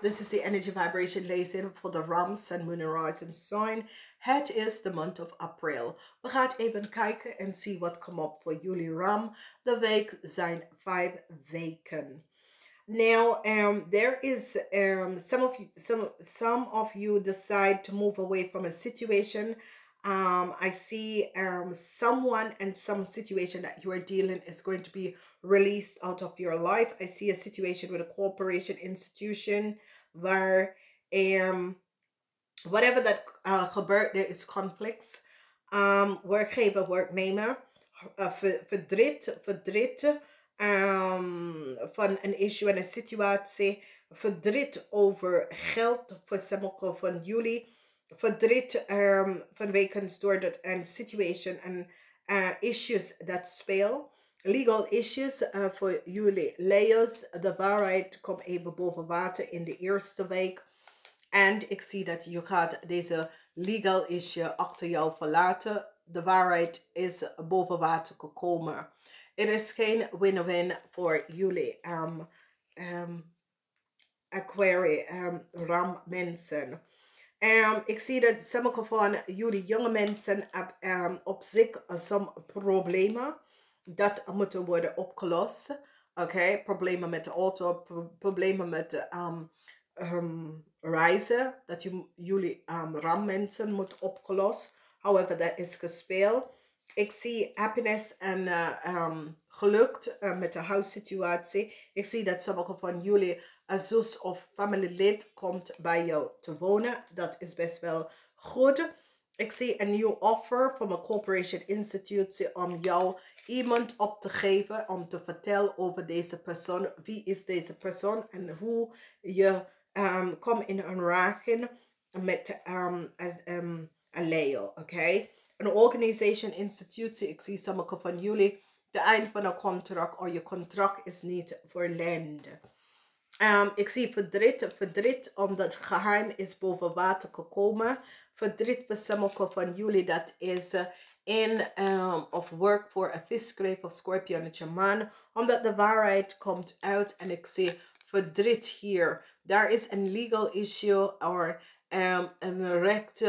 This is the energy vibration lezing voor de Ram, Sun, Moon en Rising sign. Het is de month of April. We gaan even kijken en zien wat komt op voor jullie Ram. De week zijn 5 weken. Now, there is some of you decide to move away from a situation. I see someone and some situation that you are dealing is going to be released out of your life. I see a situation with a corporation institution where whatever that gebeurt, there is conflicts. Werkgever, werknemer, verdriet van een issue en een situatie, verdriet over geld voor sommigen van jullie, verdriet vanwege door dat een situation en issues dat speel. Legal issues voor jullie Leo's. De waarheid komt even boven water in de eerste week. En ik zie dat je gaat deze legal issue achter jou verlaten. De waarheid is boven water gekomen. Het is geen win-win voor jullie Ram mensen. Ik zie dat sommige van jullie jonge mensen hebben op zich some problemen dat moeten worden opgelost. Oké, problemen met de auto, problemen met de reizen, dat jullie Ram mensen moeten opgelost. However, dat is gespeeld. Ik zie happiness en geluk met de huissituatie. Ik zie dat sommige van jullie een zus of familielid komt bij jou te wonen. Dat is best wel goed. Ik zie een nieuw offer van een corporation institutie om jou iemand op te geven. Om te vertellen over deze persoon. Wie is deze persoon en hoe je komt in aanraking met een Leo. Oké? Een organization, institutie. Ik zie sommige van jullie. De eind van een contract of je contract is niet verlengd. Ik zie verdriet omdat geheim is boven water gekomen. Verdriet voor sommige van jullie dat is in of work voor een visgreep of scorpionnetje man. Omdat de waarheid komt uit en ik zie verdriet hier. Daar is een legal issue of een recht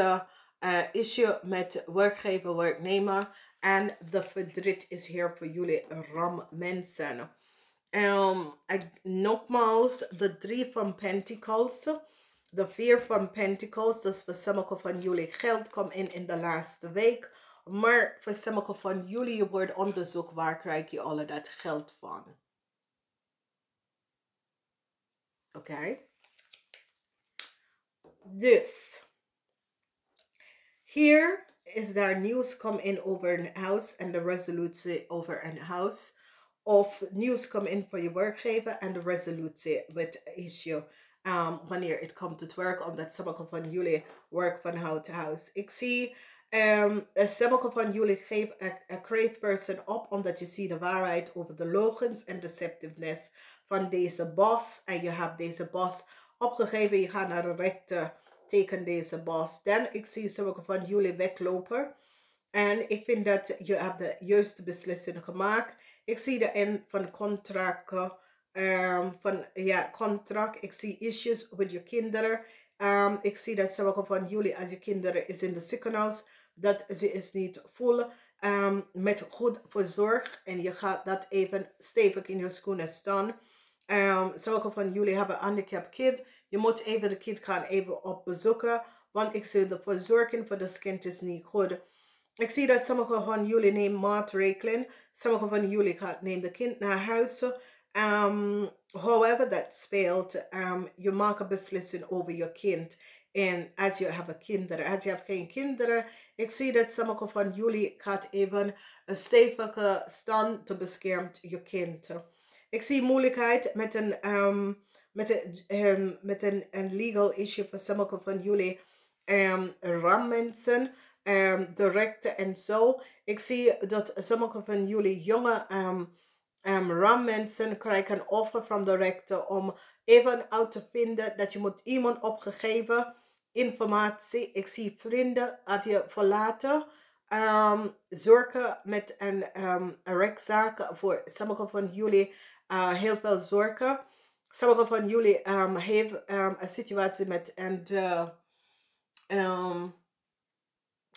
issue met werkgever, werknemer. En de verdriet is hier voor jullie Ram mensen. Nogmaals, de 3 van Pentacles, de 4 van Pentacles, dus voor sommige van jullie geld komt in de laatste week. Maar voor sommige van jullie wordt onderzoek waar krijg je al dat geld van. Oké. Dus. Hier is daar nieuws kom in over een huis en de resolutie over een huis. Of nieuws komt in voor je werkgever en de resolutie met issue wanneer het komt tot werk. Omdat sommige van jullie werk van huis tot huis. Ik zie sommige van jullie geven een crave person op. Omdat je ziet de waarheid over de logens en deceptiveness van deze boss. En je hebt deze boss opgegeven. Je gaat naar de rechter tegen deze boss. Dan ik zie sommige van jullie weglopen. En ik vind dat je hebt de juiste beslissing gemaakt. Ik zie de end van contracten. Contract. Ik zie issues met je kinderen. Ik zie dat sommige van jullie als je kinderen is in de ziekenhuis. Dat ze is niet vol met goed verzorgd. En je gaat dat even stevig in je schoenen staan. Sommige van jullie hebben een handicap kind. Je moet even de kind gaan even op bezoeken. Want ik zie de verzorging voor de kind is niet goed. Ik zie dat sommige van jullie nemen maatregelen. Sommige van jullie gaat nemen de kind naar huis. However dat speelt. Je maakt een beslissing over je kind. En als je hebt kinderen. Als je hebt geen kinderen. Ik zie dat sommige van jullie gaat even een stevige stand te beschermen je kind. Ik zie moeilijkheid met een legal issue voor sommige van jullie Ram mensen. De rechten en zo. Ik zie dat sommige van jullie jonge Ram mensen krijgen een offer van de rechter om even uit te vinden dat je moet iemand opgegeven informatie. Ik zie vrienden heb je verlaten. Zorgen met een rechtszaak voor sommige van jullie heel veel zorgen. Sommige van jullie heeft een situatie met,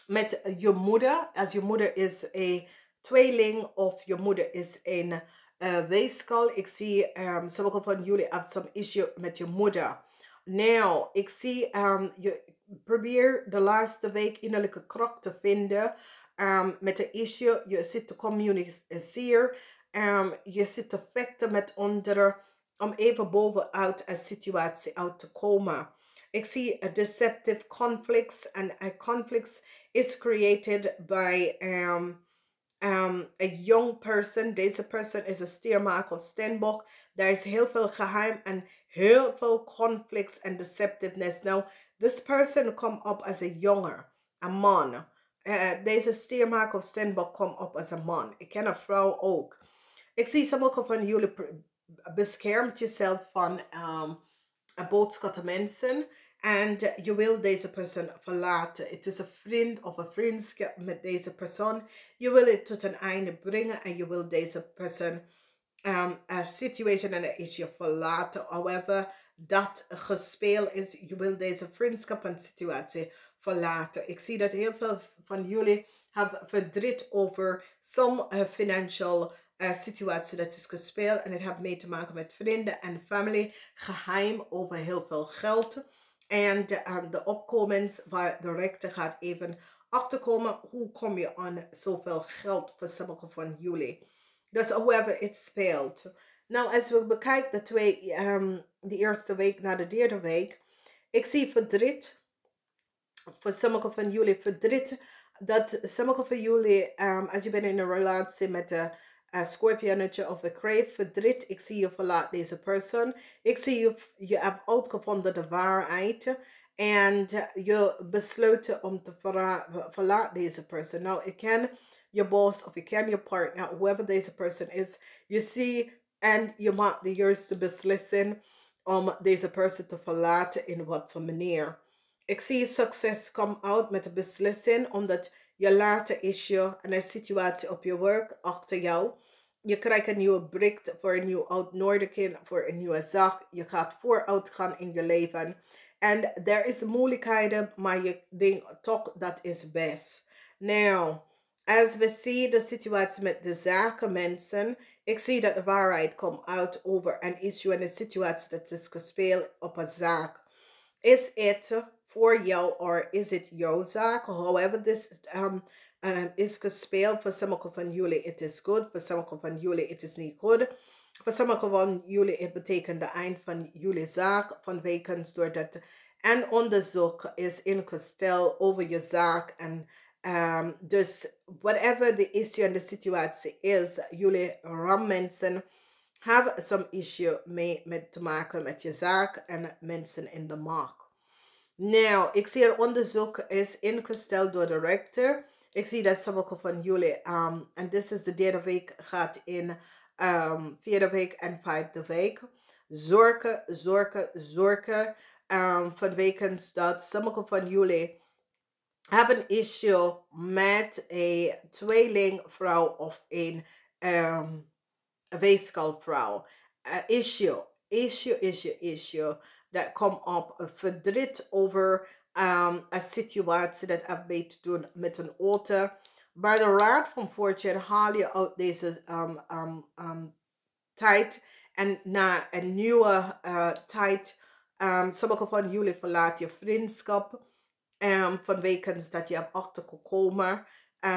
met je moeder. Als je moeder is een tweeling of je moeder is een weeskal. Ik zie sommige van jullie have some issue met je moeder. Nou, ik zie je probeer de laatste week innerlijke kracht te vinden met de issue. Je zit te communiceren. Je zit te vechten met anderen om even bovenuit een situatie uit te komen. Ik zie a deceptive conflicts, and a conflicts is created by a young person. Deze person is een stiermaker of steenbok. Daar is heel veel geheim en heel veel conflicts en deceptiveness. Now, this person come up as a jonger, a man. Deze stiermaker of steenbok come up as a man. Ik ken een vrouw ook. Ik zie sommige van jullie beschermt jezelf van boodschappen mensen. En je wil deze persoon verlaten. Het is een vriend of een vriendschap met deze persoon. Je wil het tot een einde brengen. En je wil deze persoon een situation en een issue verlaten. However, dat gespeel is. Je wil deze vriendschap en situatie verlaten. Ik zie dat heel veel van jullie hebben verdriet over some financial situatie dat is gespeeld. En het heeft mee te maken met vrienden en familie. Geheim over heel veel geld. En de opkomens waar de rechter gaat even achterkomen. Hoe kom je aan zoveel geld voor sommige van jullie? Dus however het speelt. Nou, als we bekijken de eerste week naar de derde week. Ik zie verdriet. Voor sommige van jullie verdriet. Dat sommige van jullie, als je bent in een relatie met een Scorpionetje of een crave verdriet. Ik zie je verlaat deze persoon. Ik zie je hebt uitgevonden de waarheid. En je besluit om te verlaten deze persoon. Nou, ik ken je boss of ik ken je partner, whoever deze persoon is. Je ziet en je maakt de juiste beslissing om deze persoon te verlaten in wat voor manier. Ik zie succes come out met de beslissing omdat je laat een issue en een situatie op je werk achter jou. Je krijgt een nieuwe bericht voor een nieuw uitnodiging, voor een nieuwe zaak. Je gaat vooruit gaan in je leven. En er is moeilijkheden, maar je denkt toch dat is best. Nou, als we zien de situatie met de zaken mensen. Ik zie dat de waarheid komt uit over een issue en een situatie dat is gespeeld op een zaak. Is het voor jou of is het jouw zaak? However, this is gespeeld. Voor sommige van jullie het is goed. Voor sommige van jullie het is niet goed. Voor sommige van jullie het betekent de eind van jullie zaak. Vanwege doordat een onderzoek is ingesteld over je zaak. En dus whatever the issue en de situatie is, jullie rammensen have some issue mee met te maken met je zaak en mensen in de markt. Nou, ik zie een onderzoek is ingesteld door de rechter. Ik zie dat sommige van jullie, en dit is de derde week, gaat in vierde week en vijfde week. Zorgen, zorgen, zorgen. Vanwege dat sommige van jullie hebben een issue met een tweelingvrouw of een weeskalvrouw. Issue. Dat komt op verdriet over een situatie dat heeft mee te doen met een auto. Bij de raad van fortune haal je uit deze tijd en naar een nieuwe tijd. Sommige van jullie verlaten je vriendschap vanwege dat je hebt achtergekomen.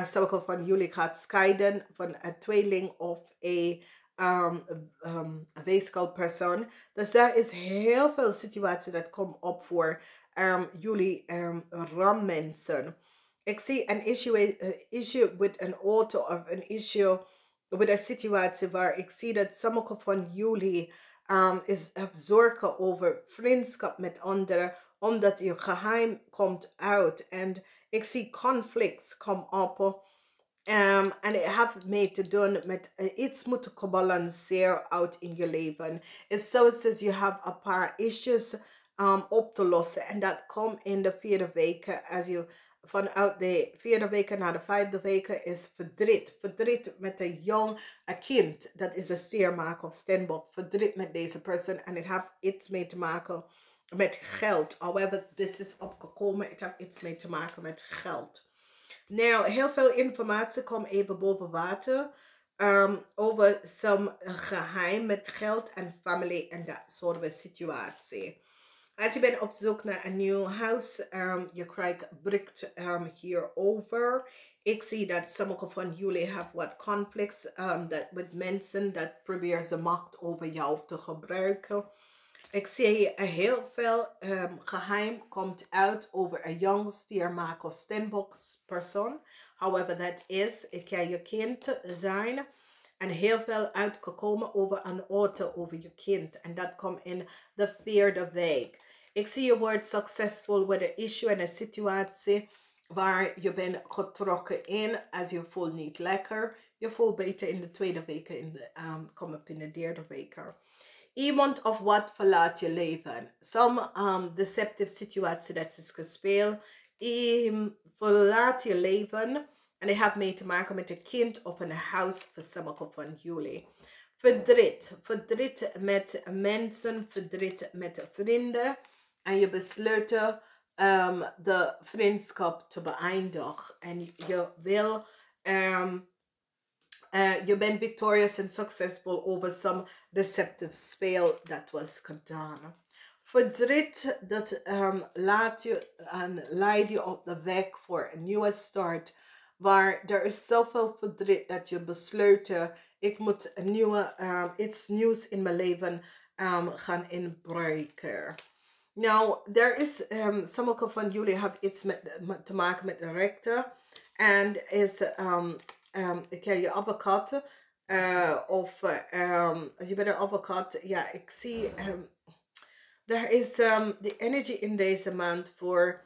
Sommige van jullie gaat scheiden van een tweeling of een weeskalpersoon. Dus daar is heel veel situatie dat komt op voor jullie rammensen. Ik zie een issue met een auto of een issue met een situatie waar ik zie dat sommige van jullie hebben zorgen over vriendschap met anderen, omdat je geheim komt uit. En ik zie conflicts komen op. En het heeft mee te doen met iets moeten gebalanceren uit in je leven. It's so it says you have een paar issues op te lossen. En dat komt in de vierde week als je vanuit de 4e week naar de 5e week is verdriet. Verdriet met een kind. Dat is een stiermaker of stenbok. Verdriet met deze persoon. En het heeft iets mee te maken met geld. However, this is opgekomen. Het heeft iets mee te maken met geld. Nou, heel veel informatie komt even boven water. Over some geheim met geld en familie en dat soort situatie. Als je bent op zoek naar een nieuw huis, je krijgt bericht hierover. Ik zie dat sommige van jullie hebben wat conflicts met mensen dat proberen de macht over jou te gebruiken. Ik zie heel veel geheim komt uit over een jong stiermaker of stenbokspersoon. However that is, het kan je kind zijn. En heel veel uitgekomen over een auto, over je kind. En dat komt in de 4e week. Ik zie je wordt succesvol met een issue en een situatie waar je bent getrokken in. Als je voelt niet lekker. Je voelt beter in de 2e week. Kom op in de 3e week. Iemand of wat verlaat je leven. Some deceptive situatie dat is gespeeld. Verlaat je leven. En het heeft mee te maken met een kind of een huis voor sommige van jullie. Verdriet. Verdriet met mensen. Verdriet met vrienden. En je besluit de vriendschap te beëindigen. En je wil... je bent victorious en succesvol over some deceptive spel dat was gedaan. Verdriet dat laat je en leidt je op de weg voor een nieuwe start. Waar er is zoveel verdriet dat je besluit, ik moet een nieuwe, iets nieuws in mijn leven gaan inbreken. Nou, er is, sommige van jullie hebben iets te maken met de rechter. En is, ik ken je advocaat. Of als je bent een advocaat, ja, ik zie, er is de energie in deze maand voor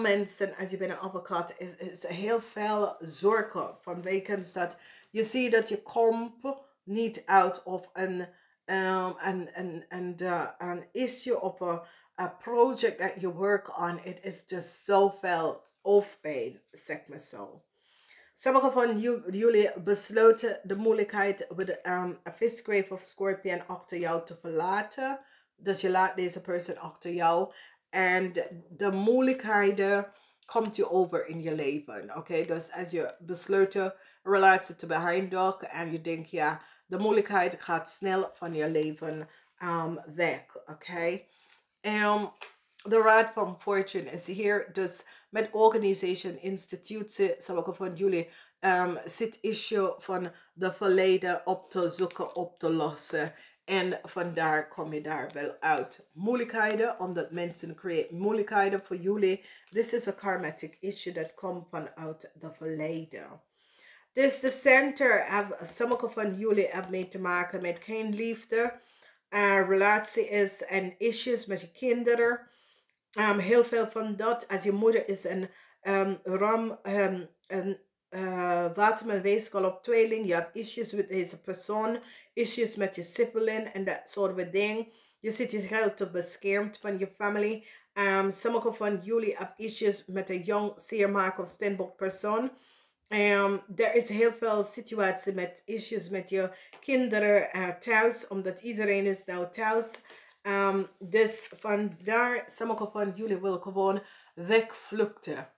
mensen, als je bent een advocaat, is heel veel zorgen vanwege dat je ziet dat je komt niet uit of een issue of a project that you work on. It is just zoveel hoofdpijn, zeg maar zo. Sommige van jullie besloten de moeilijkheid met een visgrave of scorpion achter jou te verlaten. Dus je laat deze persoon achter jou. En de moeilijkheden komt je over in je leven. Oké, dus als je besluit een relatie te beëindigen en je denkt, ja, de moeilijkheid gaat snel van je leven weg. Oké. De Raad van Fortune is hier. Dus met organisation, institutie, sommige van jullie zit issue van de verleden op te zoeken, op te lossen. En vandaar kom je daar wel uit. Moeilijkheden, omdat mensen creëren moeilijkheden voor jullie. This is a karmatic issue dat komt vanuit de verleden. Dus de center, sommige van jullie hebben mee te maken met geen liefde. Relatie is en issues met je kinderen. Heel veel van dat. Als je moeder is een waterman, weeskal of tweeling. Je hebt issues met deze persoon. Issues met je sibling en dat soort dingen. Je zit jezelf te beschermd van je familie. Sommige van jullie hebben issues met een jong seermaker of stenbok persoon. Er is heel veel situatie met issues met je kinderen thuis. Omdat iedereen is nou thuis. Dus vandaar, sommige van jullie willen gewoon wegvluchten.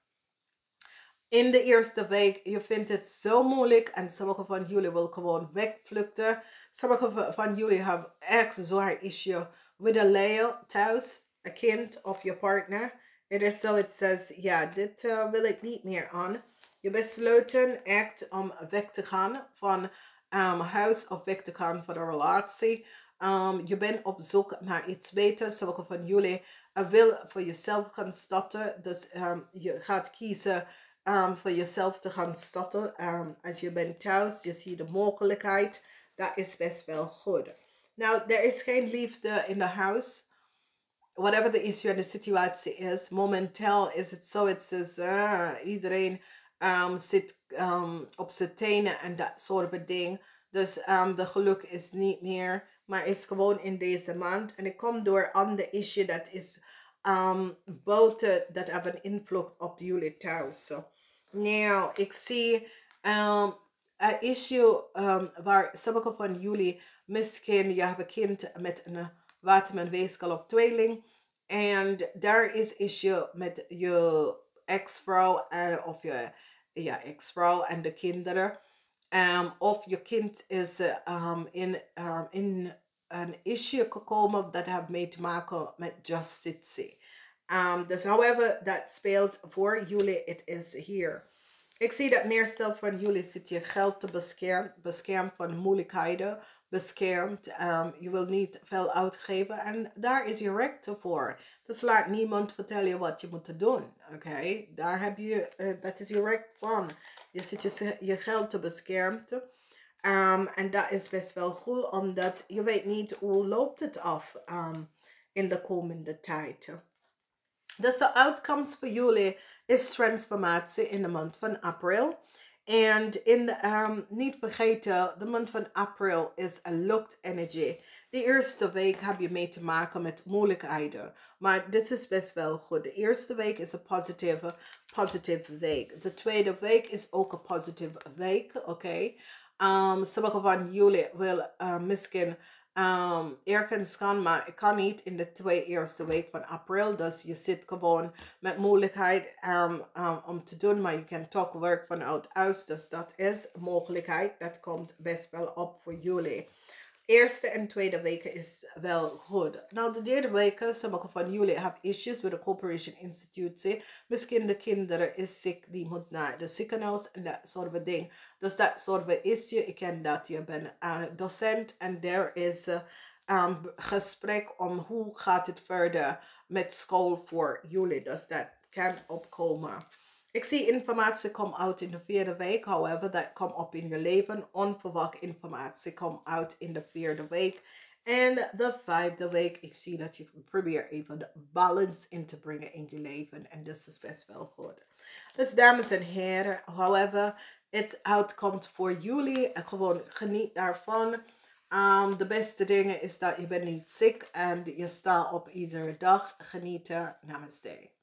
In de eerste week, je vindt het zo moeilijk en sommige van jullie willen gewoon wegvluchten. Sommige van jullie hebben echt zwaar issue met een leeuw thuis, een kind of je partner. Het is zo, het says, ja, dit wil ik niet meer aan. Je besluiten echt om weg te gaan van huis of weg te gaan van de relatie. Je bent op zoek naar iets beters. Sommige van jullie wil voor jezelf gaan starten. Dus je gaat kiezen voor jezelf te gaan starten. Als je bent thuis, je ziet de mogelijkheid. Dat is best wel goed. Nou, er is geen liefde in de huis. Whatever the issue en de situatie is. Momenteel is het zo. Het is iedereen zit op zijn tenen en dat soort dingen. Dus de geluk is niet meer. Maar is gewoon in deze maand. En het komt door aan de issue dat is buiten dat hebben invloed op jullie thuis. Nou, ik zie een issue waar sommige van jullie misschien, je hebt een kind met een waterman, weeskal of tweeling. En daar is issue met je ex-vrouw of je ex-vrouw en de kinderen. Of je kind is in een issue gekomen dat heeft mee te maken met justitie. Dus however dat speelt voor jullie, het is hier. Ik zie dat meestal van jullie zit je geld te beschermd van moeilijkheden, beschermd. Je wil niet veel uitgeven en daar is je recht voor. Dus laat niemand vertellen je wat je moet doen. Oké, daar heb je, dat is je recht van. Je zit je geld te beschermd. En dat is best wel goed, omdat je weet niet hoe loopt het af in de komende tijd. Dus de uitkomst voor jullie is transformatie in de maand van april. En niet vergeten, de maand van april is een lucht-energie. De eerste week heb je mee te maken met moeilijkheden. Maar dit is best wel goed. De eerste week is een positieve week. De tweede week is ook een positieve week. Oké. Sommige van jullie wil misschien ergens gaan, maar ik kan niet in de eerste week van april. Dus je zit gewoon met moeilijkheid om te doen, maar je kan toch werk vanuit huis. Dus dat is een mogelijkheid. Dat komt best wel op voor jullie. Eerste en tweede weken is wel goed. Nou, de derde weken, sommige van jullie hebben issues met de corporation institutie. Misschien de kinderen is ziek, die moet naar de ziekenhuis en dat soort van ding. Dus dat soort van issue, ik ken dat je bent docent en er is gesprek om hoe gaat het verder met school voor jullie. Dus dat kan opkomen. Ik zie informatie komt uit in de vierde week. However, dat komt op in je leven. Onverwacht informatie komt uit in de vierde week. En de vijfde week, ik zie dat je probeert even de balance in te brengen in je leven. En dat is best wel goed. Dus dames en heren, however, het uitkomt voor jullie. En gewoon geniet daarvan. De beste dingen is dat je bent niet ziek en je staat op iedere dag. Genieten. Namaste.